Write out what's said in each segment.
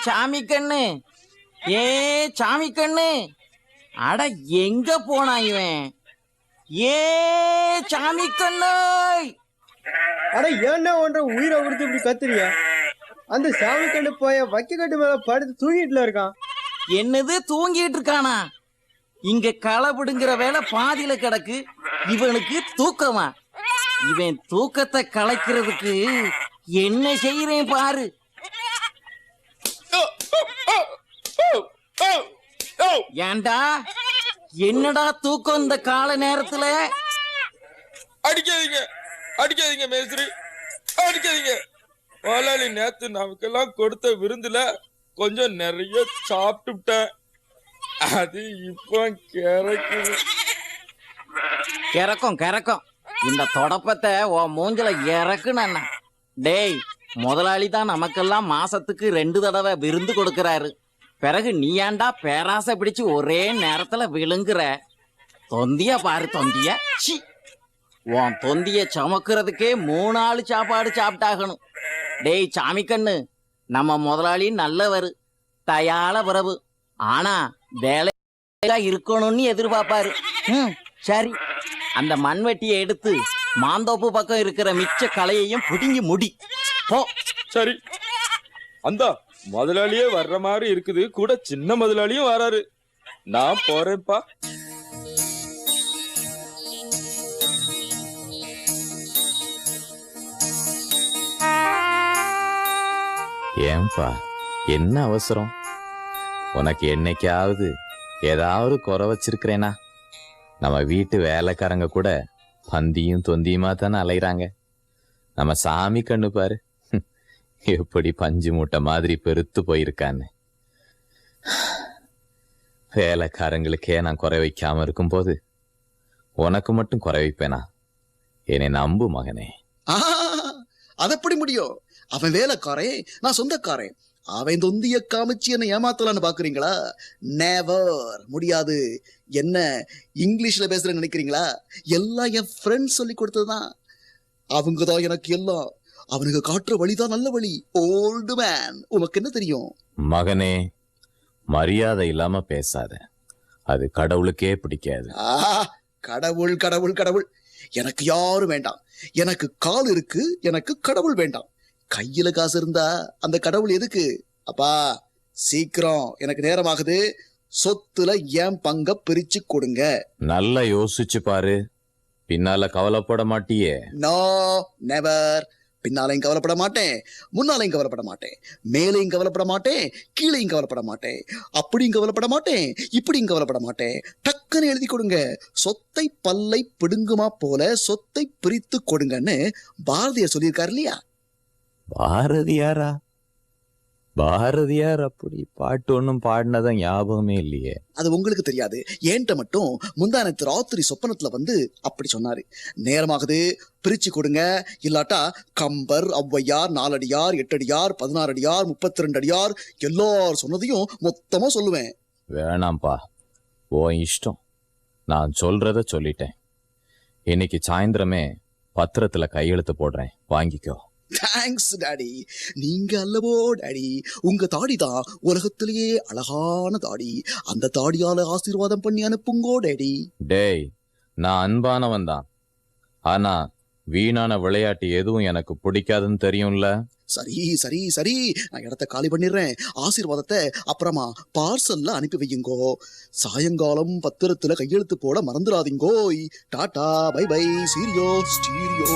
சாமி கண்ணு, ஏ சாமி கண்ணு, அட எங்க போனா இவன்? ஏ சாமி கண்ணு, அட ஏன்னா ஒன்ற உயிரை கொடுத்து இப்படி கத்துறியா? அந்த சாமி கண்ணு போய வைக்க கட்டு மேல படுத்து தூங்கிட்டுல இருக்கான். என்னது தூங்கிட்டு இருக்கானா? இங்க களபிடுங்கிற வேலை பாதியில கிடக்கு, இவனுக்கு தூக்கமா? இவன் தூக்கத்தை கலைக்கிறதுக்கு என்ன செய்யறேன் பாரு. ஏண்டா என்னடா தூக்கம் இந்த கால நேரத்துல? அடிக்காதீங்க அடிக்காதீங்க மேஸ்திரி, அடிக்காதீங்க. முதலாளி நேத்து நமக்கெல்லாம் கொடுத்த விருந்துல கொஞ்சம் நிறைய சாப்பிட்டுட்டேன், அது இப்போ கிறக்கும் கிறக்கும். இந்த தொடப்பத்தை உன் மூஞ்சில இறக்குன. டேய், முதலாளி தான் நமக்கெல்லாம் மாசத்துக்கு 2 தடவை விருந்து கொடுக்கறாரு. பிறகு நீ ஏன்டா பேராசை பிடிச்சு ஒரே நேரத்துல விழுங்குற? தொந்திய பாரு தொந்திய. உன் தொந்திய சமக்கிறதுக்கே 3 ஆளு சாப்பாடு சாப்பிட்டாகணும். டேய் சாமி கண்ணு, நம்ம முதலாளி நல்லவரு, தயால பிரபு. ஆனா வேலை இருக்கணும்னு எதிர்பார்ப்பாரு. சரி, அந்த மண்வெட்டியை எடுத்து மாந்தோப்பு பக்கம் இருக்கிற மிச்ச களையையும் புடுங்கி முடி போ. சரி, அந்த முதலாளியே வர்ற மாதிரி இருக்குது, கூட சின்ன முதலாளியும் வராரு. நான் போறேன்ப்பா. ஏன்பா என்ன அவசரம்? உனக்கு என்னைக்காவது ஏதாவது குறை வச்சிருக்கிறேனா? நம்ம வீட்டு வேலைக்காரங்க கூட பந்தியும் தொந்தியுமா தானே அலைகிறாங்க. நம்ம சாமி கண்ணு பாரு, எப்படி பஞ்சு மூட்டை மாதிரி பெருத்து போயிருக்கான்னு. வேலைக்காரங்களுக்கே நான் குறை வைக்காம இருக்கும்போது உனக்கு மட்டும் குறை வைப்பேனா? என்னை நம்பு மகனே. அது எப்படி முடியும்? அவன் வேலைக்காரன், நான் சொந்தக்காரன். அவன் தொந்திய காமிச்சு என்ன ஏமாத்தலான்னு பாக்குறீங்களா? நெவர், முடியாது. என்ன இங்கிலீஷ்ல பேசுறேன்னு நினைக்கிறீங்களா? எல்லாம் என் ஃப்ரெண்ட் சொல்லி கொடுத்ததுதான். அவங்கதான் எனக்கு எல்லாம். அவனுக்கு காட்டுற வழிதான் நல்ல வழி. ஓல்டு மேன், உனக்கு என்ன தெரியும்? மகனே, மரியாதை இல்லாம பேசாத, அது கடவுளுக்கே பிடிக்காது. கடவுள் கடவுள் கடவுள், எனக்கு யாரும் வேண்டாம். எனக்கு கால் இருக்கு, எனக்கு கடவுள் வேண்டாம். கையில காசு இருந்தா அந்த கடவுள் எதுக்கு? அப்பா சீக்கிரம், எனக்கு நேரமாகுது. சொத்துல என் பங்க பிரிச்சு கொடுங்க. நல்லா யோசிச்சு பாரு, பின்னால கவலைப்பட மாட்டியே? No, never. பின்னாலையும் கவலைப்பட மாட்டேன், முன்னாலையும் கவலைப்பட மாட்டேன், மேலையும் கவலைப்பட மாட்டேன், கீழையும் கவலைப்பட மாட்டேன், அப்படியும் கவலைப்பட மாட்டேன், இப்படியும் கவலைப்பட மாட்டேன். டக்குன்னு எழுதி கொடுங்க. சொத்தை பல்லை பிடுங்குமா போல சொத்தை பிரித்து கொடுங்கன்னு பாரதியார் சொல்லியிருக்காரு இல்லையா? பாரதியாரா? பாரதியார் அப்படி பாட்டு ஒன்னும் பாடினதான் ஞாபகமே இல்லையே. அது உங்களுக்கு தெரியாது, ஏன்ட்ட மட்டும் முந்தானத்து ராத்திரி சொப்பனத்துல வந்து அப்படி சொன்னாரு. நேரமாகுது, பிரிச்சு கொடுங்க, இல்லாட்டா கம்பர், ஔவையார், 4 அடியார், 8 அடியார், 16 அடியார், 32 அடியார் எல்லாரும் சொன்னதையும் மொத்தமா சொல்லுவேன். வேணாம்பா, ஓ இஷ்டம். நான் சொல்றத சொல்லிட்டேன். இன்னைக்கு சாயந்தரமே பத்திரத்துல கையெழுத்து போடுறேன், வாங்கிக்கோ. Thanks daddy. நீங்க அல்லவோ டாடி, உங்க தாடி தான் உலகத்திலேயே அழகான தாடி. அந்த தாடியால ஆசீர்வாதம் பண்ணி அனுப்புங்கோ டாடி. டேய், நான் அன்பானவன் தான், ஆனா வீணான விளையாட்டு எதுவும் எனக்கு பிடிக்காதுன்னு தெரியும்ல. சரி சரி சரி, நான் இடத்த காலி பண்ணிடுறேன். ஆசீர்வாதத்தை அப்புறமா பார்சல்ல அனுப்பி வையுங்கோ. சாயங்காலம் பத்திரத்துல கையெழுத்து போட மறந்துடாதீங்கோ. Tata, bye bye, cheerio stereo.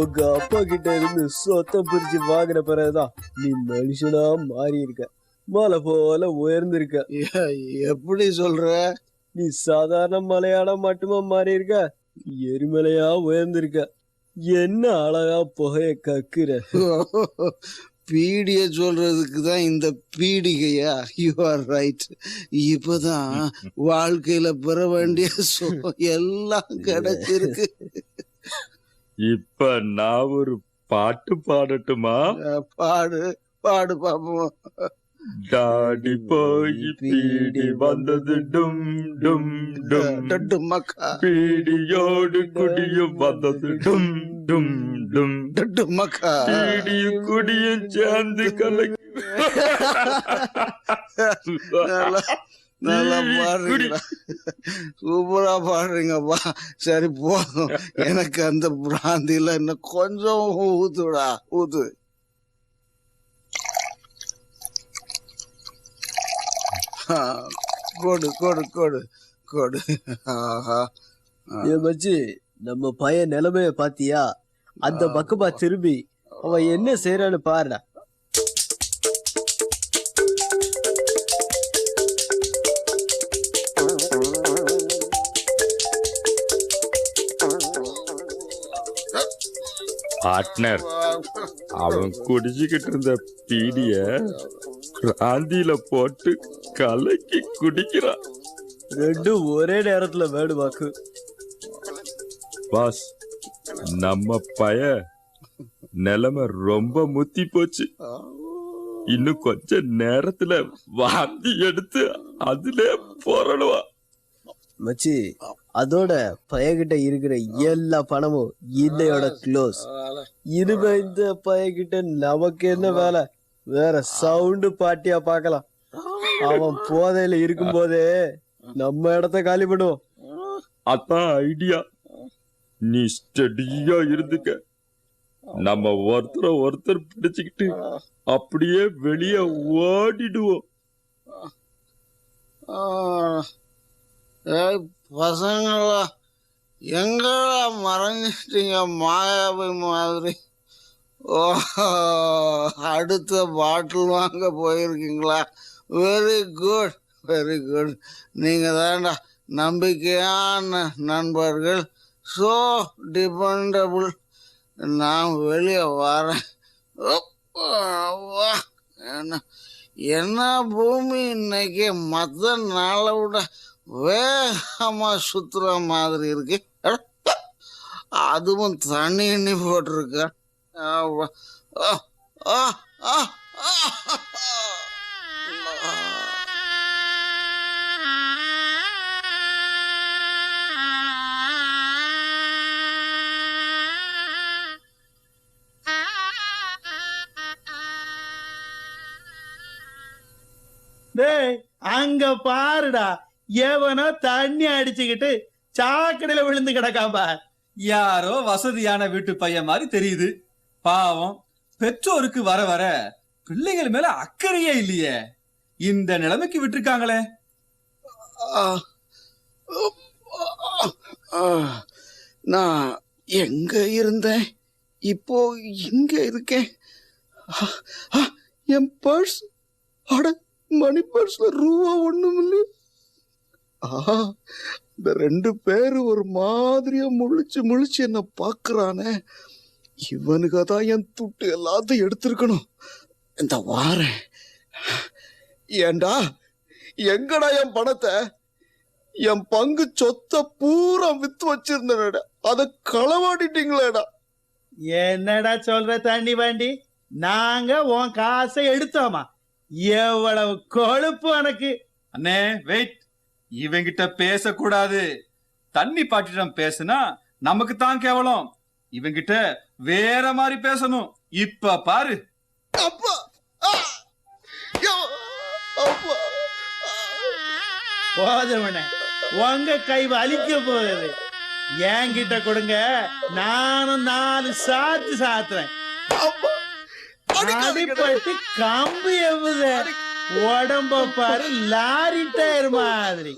உங்க அப்பா கிட்ட இருந்து சொத்தம் பிரிச்சு வாங்கின பிறகுதான் நீ மனுஷனா மாறி இருக்க, மலை போல உயர்ந்திருக்க. எப்படி சொல்ற? நீ சாதாரண மலையாள மட்டுமா மாறி இருக்க, எரிமலையா உயர்ந்திருக்க. என்ன அழகா புகைய கக்குற. பீடிய சொல்றதுக்கு தான் இந்த பீடிகையா? You are right. இப்பதான் வாழ்க்கையில பெற வேண்டிய எல்லாம் கிடைச்சிருக்கு. இப்ப நான் ஒரு பாட்டு பாடட்டுமா? பாடு பாடு பாப்போம். டாடி போய் பீடி வந்தது டும் டும் டும், டட்டு மக்கா பீடியோடு குடியும் வந்தது டும் டும் டும், டட்டு மக்கா. பீடியும் குடியும் சேர்ந்து கலக்கி நல்லா பாடுறீங்களா? சூப்பரா பாடுறீங்கப்பா. சரி போதும், எனக்கு அந்த பிராந்தில இன்னும் கொஞ்சம் ஊத்துடா, ஊத்து. கொடு கொடு கொடு கொடு. ஆஹா. ஏ மச்சி, நம்ம பையன் நிலைமைய பாத்தியா? அந்த பக்கமா திரும்பி அவன் என்ன செய்யறான்னு பாருடா. பார்ட்னர், அவன் குடிச்சுக்கிட்டு இருந்த பீடிய ராந்தியில போட்டு கலக்கி குடிக்கிறான். ரெண்டும் ஒரே நேரத்துல வேணுமாக்கு. பாஸ், நம்ம பய நிலைமை ரொம்ப முத்தி போச்சு. இன்னும் கொஞ்ச நேரத்துல வாந்தி எடுத்து அதுல போறடுவா. மச்சி, அதோட பையன்கிட்ட இருக்கிற எல்லா பணமும் இன்னையோட க்ளோஸ். இனிமே இந்த பையன்கிட்ட நமக்கு என்ன வேலை? வேற சவுண்டு பாட்டியா பார்க்கலாம். அவன் போதையில இருக்கும் போதே நம்ம இடத்த காலி பண்ணுவோம். அதான் ஐடியா. நீ ஸ்டடியா இருந்துக்க. நம்ம ஒருத்தர் பிடிச்சுக்கிட்டு அப்படியே வெளியே ஓடிடுவோம். பசங்களா, எங்கடா மறைஞ்சிட்டீங்க மாயாவி மாதிரி? ஓ, அடுத்த பாட்டில் வாங்க போயிருக்கீங்களா? Very good, very good. நீங்க தான்டா நம்பிக்கையான நண்பர்கள். So dependable. நான் வெளியே வரேன். என்ன பூமி இன்னைக்கு மற்ற நாளை விட வேகமா சுத்துற மாதிரி இருக்கு. அதுவும் தண்ணி எண்ணி போட்டிருக்க. டேய், அங்க பாருடா, எவனோ தண்ணி அடிச்சுக்கிட்டு சாக்கடையில விழுந்து கிடக்காம்பா. யாரோ வசதியான வீட்டு பையன் மாதிரி தெரியுது. பாவம், பெற்றோருக்கு வர வர பிள்ளைகள் மேல அக்கறையே இல்லையே. இந்த நிலைமைக்கு விட்டுருக்காங்களே. நான் எங்க இருந்தேன், இப்போ இங்க இருக்கேன். என் பர்ஸ், அட மணி பர்ஸ்ல ரூபா ஒண்ணும் இல்லையே. இந்த ரெண்டு பேரு ஒரு மாதிரியா முழிச்சு என்ன பாக்குறானே. இவனுக்கு தான் என் துட்டு எல்லாத்தையும் எடுத்திருக்கணும். இந்த வாரேன். ஏண்டா, எங்கடா என் பணத்தை? என் பங்கு சொத்தை பூரா வித்து வச்சிருந்தேடா, அதை களவாடிட்டீங்களேடா. என்னடா சொல்ற தண்ணி வண்டி? நாங்க உன் காசை எடுத்தோமா? எவ்வளவு கொழுப்பு உனக்கு! அண்ணே வெயிட், இவங்கிட்ட பேசக்கூடாது. தண்ணி பாட்டிடம் பேசுனா நமக்கு தான் கேவலம். இவங்கிட்ட வேற மாதிரி பேசணும். இப்ப பாரு. அப்பா, அப்பா, போதவனே, உங்க கை வலிக்க போகுது. என்கிட்ட கொடுங்க, நானும் 4 சாத்து சாத்துறேன். அடிப்பட்டு கம்பு எவ்வுத உடம்ப பாரு, லாரி டயர் மாதிரி.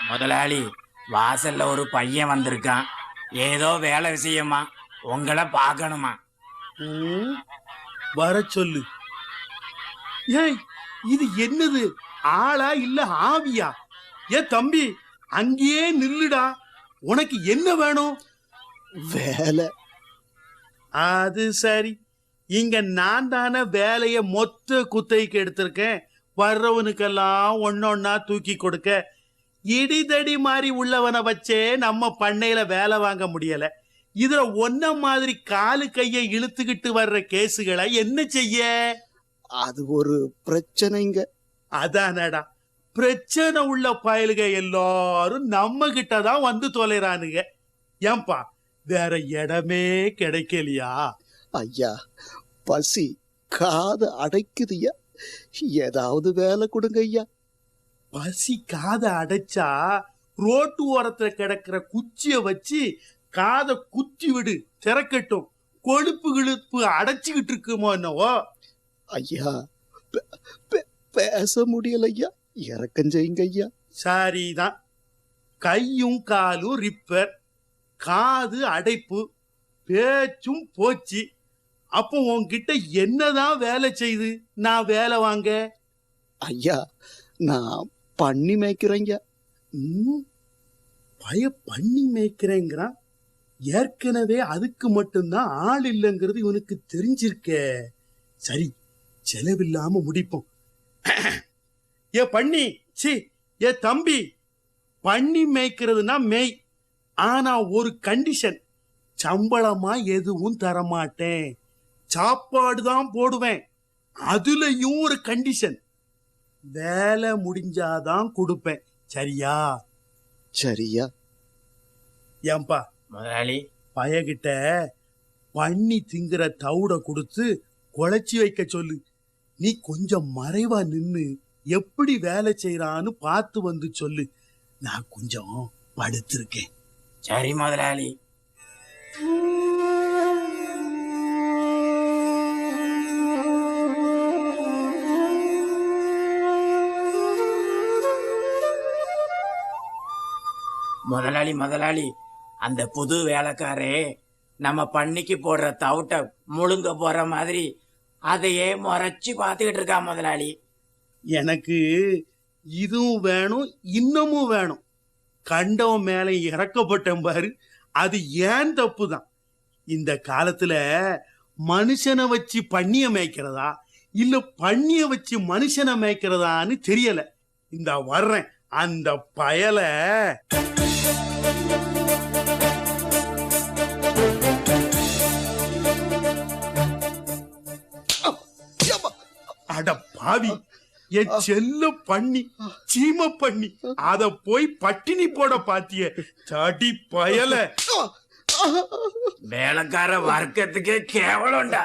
முதலாளி, வாசல்ல ஒரு பையன் வந்திருக்கான். ஏதோ வேலை விஷயமா உங்களை பார்க்கணுமா. ம், வர சொல்லு. ஏய், இது என்னது? ஆளா இல்ல ஆவியா? ஏ தம்பி, அங்கேயே நில்லுடா. உனக்கு என்ன வேணும்? வேலை. அது சரி. இங்க நான் தானே வேலைய மொத்த குத்தைக்கு எடுத்திருக்கேன். வர்றவனுக்கெல்லாம் ஒன்னொன்னா தூக்கி கொடுக்க. இடிதடி மாதிரி உள்ளவனை வச்சே நம்ம பண்ணையில வேலை வாங்க முடியல. இதுல ஒன்ன மாதிரி காலு கையை இழுத்துக்கிட்டு வர்ற கேசுகளை என்ன செய்ய? அது ஒரு பிரச்சனைங்க. அதானடா, பிரச்சனை உள்ள பயலுக எல்லாரும் நம்ம கிட்டதான் வந்து தொலைறானுங்க. ஏன்பா, வேற இடமே கிடைக்கலையா? ஐயா, பசி காது அடைக்குதுய்யா. ஏதாவது வேலை கொடுங்க ஐயா. பசி காதை அடைச்சா ரோட்டு ஓரத்துல கிடக்கிற குச்சிய வச்சு காதை குத்தி விடு, திறக்கட்டும். கொழுப்பு கிழுப்பு அடைச்சுக்கிட்டு இருக்குமோ என்னவோ. ஐயா, பேச முடியல ஐயா. இறக்கம் செய்யுங்க ஐயா. சரிதான். கையும் காலும் ரிப்பர், காது அடைப்பு, பேச்சும் போச்சு. அப்போ உன்கிட்ட என்னதான் வேலை செய்து நான் வேலை வாங்க? ஐயா, நான் பண்ணி மேய்க்கிறேங்க. பண்ணி மேய்க்கிறேங்கிறான். ஏற்கனவே அதுக்கு மட்டும்தான் ஆள் இல்லைங்கிறது இவனுக்கு தெரிஞ்சிருக்க. சரி, செலவில்லாம முடிப்போம். ஏ பண்ணி, சி ஏ தம்பி, பண்ணி மேய்க்கிறதுனா மேய். ஆனா ஒரு கண்டிஷன், சம்பளமா எதுவும் தரமாட்டேன், சாப்பாடு தான் போடுவேன். அதுலயும் ஒரு கண்டிஷன், வேலை முடிஞ்சாதான் கொடுப்பேன். சரியா? சரியா? ஏன்பா முதலாளி, பயகிட்ட பண்ணி திங்கிற தவுட கொடுத்து குழைச்சி வைக்க சொல்லு. நீ கொஞ்சம் மறைவா நின்னு எப்படி வேலை செய்யறான்னு பார்த்து வந்து சொல்லு. நான் கொஞ்சம் படுத்திருக்கேன். சரி முதலாளி. முதலாளி முதலாளி, அந்த புது வேலைக்காரே நம்ம பண்ணிக்கு போடுற தவிட்ட முழுங்க போற மாதிரி அதையே முறைச்சு பார்த்துக்கிட்டு இருக்கா முதலாளி. எனக்கு இதுவும் வேணும், இன்னமும் வேணும். கண்டவன் மேல இறக்கப்பட்டேன் பாரு, அது ஏன் தப்பு தான். இந்த காலத்துல மனுஷனை வச்சு பண்ணிய மேய்க்கிறதா இல்ல பண்ணிய வச்சு மனுஷனை மேய்க்கிறதான்னு தெரியல. இந்த வர்றேன் அந்த பயல. அட பாவி, என் செல்ல பண்ணி, சீம பண்ணி, அத போய் பட்டினி போட பாத்திய சடி பயல. வேலைக்கார வர்க்கத்துக்கே கேவலம்டா.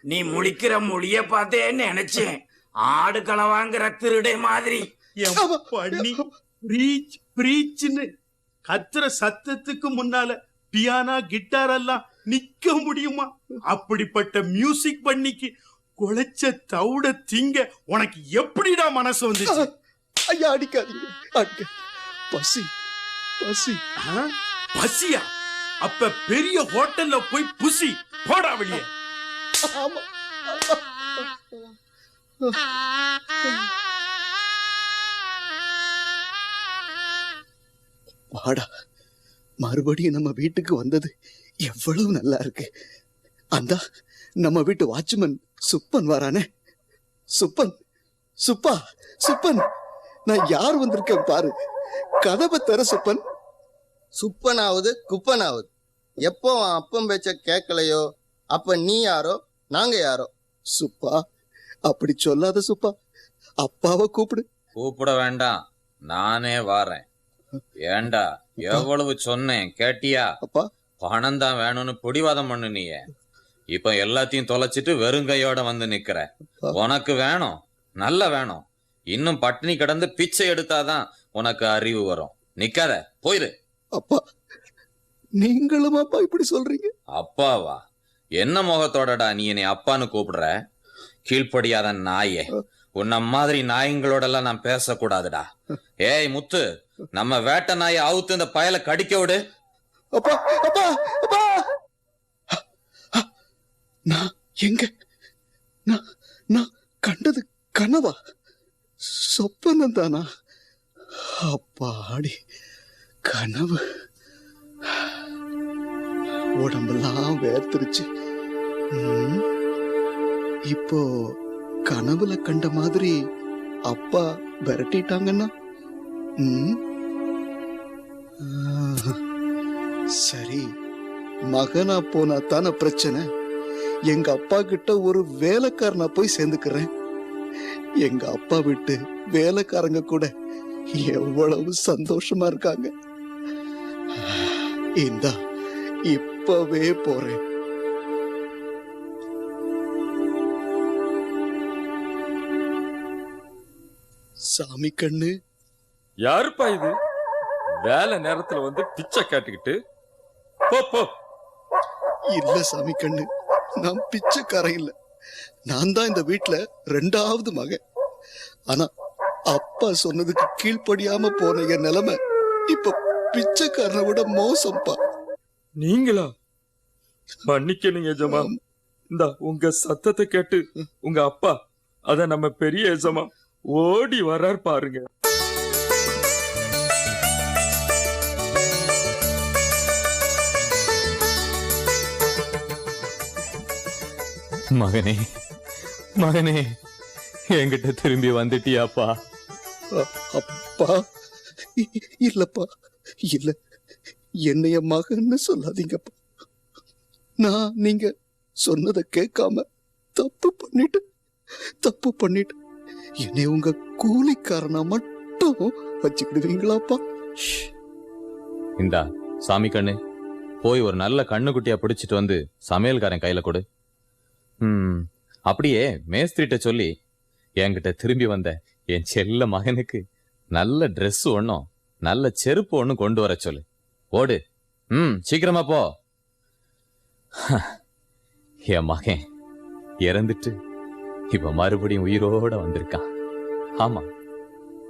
நீ முடிக்கிற மொழிய பார்த்தே நினைச்சேன் ஆடு களவாங்கிற திருடை மாதிரி. என் பண்ணி பிரீச் பிரீச்னு கத்துற சத்தத்துக்கு முன்னால பியானா கிட்டார் எல்லாம் நிக்க முடியுமா? அப்படிப்பட்ட மியூசிக் பண்ணிக்கு குழைச்ச தவுட திங்க உனக்கு எப்படிடா மனசு வந்துச்சு? ஐயா, அடிக்காதீங்க. பசி பசி. பசியா? அப்ப பெரிய ஹோட்டல்ல போய் புசி போடா வெளியே. ஆமா. வாடா, மறுபடியும் நம்ம வீட்டுக்கு வந்தது எவ்வளவு நல்லா இருக்கு. அந்த நம்ம வீட்டு வாட்ச்மேன் சுப்பன் வரானே. சுப்பன், சுப்பா, சுப்பன், நான் யார் வந்திருக்கேன் பாரு. கதவை தர சுப்பன். சுப்பனாவது குப்பனாவது எப்போ அவன் அப்பம் பேச்ச கேட்கலையோ அப்ப நீ யாரோ நாங்க யாரோ. சுப்பா, அப்படி சொல்லாத சுப்பா. அப்பாவை கூப்பிடு. கூப்பிட வேண்டாம், நானே வாரேன். ஏண்டா, எவ்வளவு சொன்னேன் கேட்டியா? அப்பா, பணம் தான் வேணும்னு பிடிவாதம் பண்ணு. நீ இப்ப எல்லாத்தையும் தொலைச்சிட்டு வெறுங்கையோட வந்து நிக்கிற. உனக்கு வேணும், நல்ல வேணும். இன்னும் பட்டினி கிடந்து பிச்சை எடுத்தாதான் உனக்கு அறிவு வரும். நிக்காத, போயிரு. அப்பா, நீங்களும் அப்பா இப்படி சொல்றீங்க? அப்பாவா? என்ன முகத்தோடடா நீ என்னை அப்பான்னு கூப்பிடுற? கீழ்ப்படியாத நாயே, உன்ன மாதிரி நாயங்களோட எல்லாம் நான் பேசக்கூடாதுடா. ஏய் முத்து, நம்ம வேட்டை நாயை அவுத்து இந்த பயலை கடிக்க விடு. அப்பா அப்பா அப்பா நான் எங்க நான் கண்டது கனவா சொப்பனம் தானா? அப்பாடி கனவு. உடம்பெல்லாம் வேர்த்துருச்சு. இப்போ கனவுல கண்ட மாதிரி அப்பா விரட்டிட்டாங்கன்னா சரி, மகனா போனா தானே பிரச்சனை. எங்க அப்பா கிட்ட ஒரு வேலைக்காரனா போய் சேர்ந்துக்கிறேன். எங்க அப்பா விட்டு வேலைக்காரங்க கூட எவ்வளவு சந்தோஷமா இருக்காங்க. இந்தா இப்பவே போறேன். சாமி கண்ணு. யாருப்பா இது வேலை நேரத்துல வந்து பிச்சை கேட்டுக்கிட்டு? போ போ. இல்ல சாமி கண்ணு, நான் பிச்சைக்காரன் இல்ல. நான் தான் இந்த வீட்டுல 2வது மகன். ஆனா அப்பா சொன்னதுக்கு கீழ்ப்படியாம போன என் நிலைமை இப்ப பிச்சைக்காரனை விட மோசம்பா. நீங்களா? மன்னிக்கணும் எஜமா. இந்த உங்க சத்தத்தை கேட்டு உங்க அப்பா, அத நம்ம பெரிய எஜமா ஓடி வர்றார் பாருங்க. மகனே மகனே, என்கிட்ட திரும்பி வந்துட்டியாப்பா? அப்பா இல்லப்பா, இல்ல, என்னைய மகன்னு சொல்லாதீங்கப்பா. நான் நீங்க சொன்னதை கேட்காம தப்பு பண்ணிட்டு என்னை உங்க கூலிக்காரனா மட்டும் வச்சுக்கிடுவீங்களாப்பா? இந்தா சாமி கண்ணு, போய் ஒரு நல்ல கண்ணுக்குட்டியா பிடிச்சிட்டு வந்து சமையல்காரன் கையில கொடு. அப்படியே மேஸ்திரிட்ட சொல்லி என்கிட்ட திரும்பி வந்த என் செல்ல மகனுக்கு நல்ல ட்ரெஸ் ஒண்ணும் நல்ல செருப்பு ஒண்ணும் கொண்டு வர சொல்லு. ஓடு. சீக்கிரமா போ. என் மகன் இறந்துட்டு இப்ப மறுபடியும் உயிரோட வந்திருக்கான். ஆமா,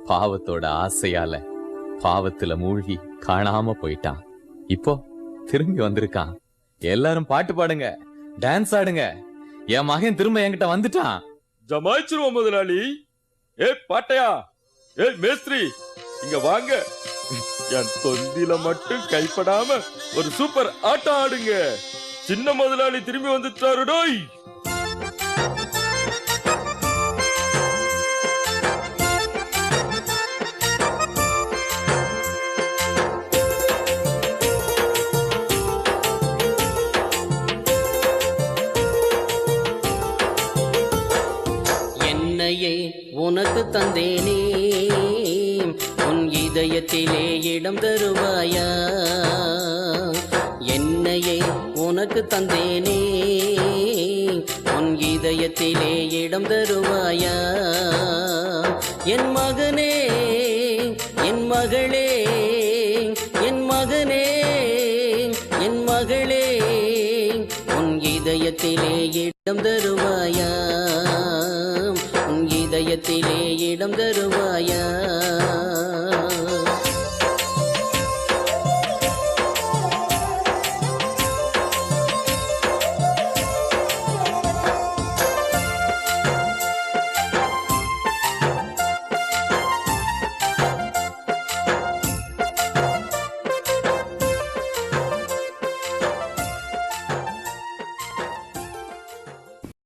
பாவத்தோட ஆசையால பாவத்துல மூழ்கி காணாம போயிட்டான். இப்போ திரும்பி வந்திருக்கான். எல்லாரும் பாட்டு பாடுங்க, டான்ஸ் ஆடுங்க. என் மகன் திரும்ப என்கிட்ட வந்துட்டான். ஜமாய்ச்சிருவோம் முதலாளி. ஏ பாட்டையா, ஏ மேஸ்திரி, இங்க வாங்க. என் தொந்தில மட்டும் கைப்படாம ஒரு சூப்பர் ஆட்டம் ஆடுங்க. சின்ன முதலாளி திரும்பி வந்துட்டாரு. டோய், உனக்கு தந்தேனே, உன் இதயத்திலே இடம் தருவாயா? என்னையே உனக்கு தந்தேனே, உன் இதயத்திலே இடம் தருவாயா? என் மகனே, என் மகளே, என் மகனே, என் மகளே, உன் இதயத்திலே இடம் தருவாயா? இதயத்திலே இடம் தருவாயா?